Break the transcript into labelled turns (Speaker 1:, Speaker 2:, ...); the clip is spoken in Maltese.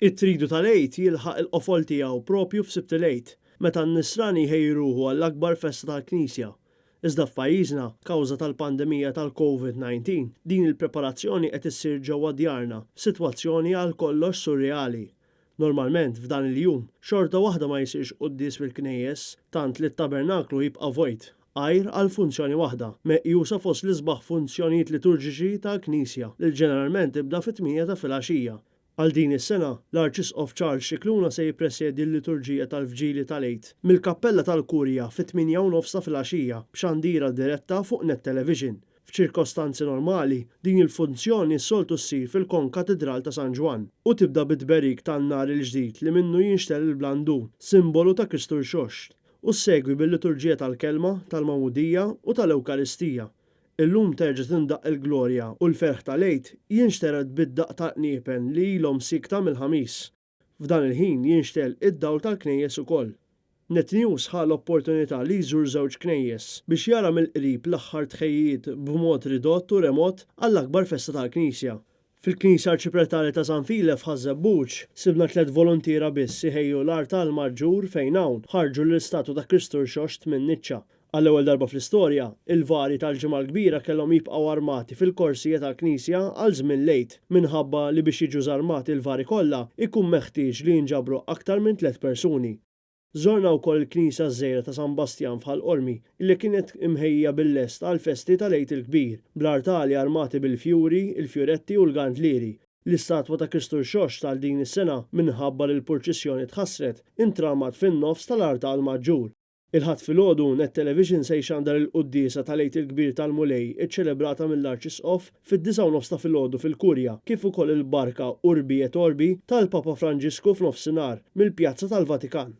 Speaker 1: It-tridu tal-Għid jilħaq il-qofol tiegħu propju f'Sibt il-Għid, meta n-Nisrani jħejruhu għall-akbar festa tal-Knisja. Iżda f'pajjiżna, kawża tal-pandemija tal-COVID-19, din il-preparazzjoni qed issir ġewwa djarna f'sitwazzjoni għal kollox surreali. Normalment f'dan il-jum, xorta waħda ma jsirx qudies fil-knejjes, tant li t-tabernaklu jibqa' vojt. Għajr għal funzjoni waħda, meqjusa fost l-isbaħ funzjonijiet liturġiċi tal-Knisja li ġeneralment tibda fit-8 ta' filgħaxija. Għal din is-sena, l-Arċisqof Charles Scicluna se jippresjedi l-liturġija tal-Fġieli tal-Għid mill-kappella tal-Kurja fit-8:30 ta' filgħaxija b'xandira diretta fuq net television. F'ċirkostanzi normali, din il-funzjoni s-soltu ssir fil-konkatedral ta' San Ġwan u tibda bit-tberik tan-nar il-ġdid li minnu jinxtel il-blandun, simbolu ta' Kristu l-Xoxt, u segwi bil-liturġija tal-kelma, tal-Mawudija u tal-Ewkaristija. Illum terġa' tindaq il-glorja u l-ferħ tal-Għid jinxtered bid-daq ta' qniepen li ilhom sikta mill-ħamis. F'dan il-ħin jinxtel id-dawl tal-knejjes ukoll. Net News ħa l-opportunità li jżur żewġ knejjes biex jara mill-qrib l-aħħar tħejjiet b'mod ridott u remot għall-akbar festa tal-Knisja. Fil-Knisja Arċipretali ta' San Filef ħażebbuċ sibna 3 volontira biss iħejju l-art tal-Maġġur fejn hawn ħarġu l-istatu ta' Kristu l-Xoxt minn Niċċa. Għall-ewwel darba fl-istorja, il-vari tal-ġimgħa l-kbira kellhom jibqgħu armati fil-korsija tal-Knisja għal żmien lejt minħabba li biex jiġu żarmati l-vari kollha ikun meħtieġ li jinġabru aktar minn 3 persuni. Żorna wkoll il-Knisja żgħira ta' San Bastjan f'Ħall-Qormi illi kienet imħejja bil-lest għall-festi tal-Għid il-Kbir bl-artali armati bil-fjuri, il-fjuretti u l-gantlieri. L-istatwa ta' Kristu l-Xoxt tal din is-sena minħabba li l-purċissjoni tħassret intramat fin-nofs tal-artal Maġġur. Il-ħadd filgħodu net television se jxandar il-quddiesa tal-Għid il-Kbir tal-Mulej iċċelebrata mill-Arċisqof fid-9:30 ta' filgħodu fil-Kurja kif ukoll il-barka Urbi et Orbi tal-Papa Franġisku f'nofsinhar mill-Pjazza tal-Vatikan.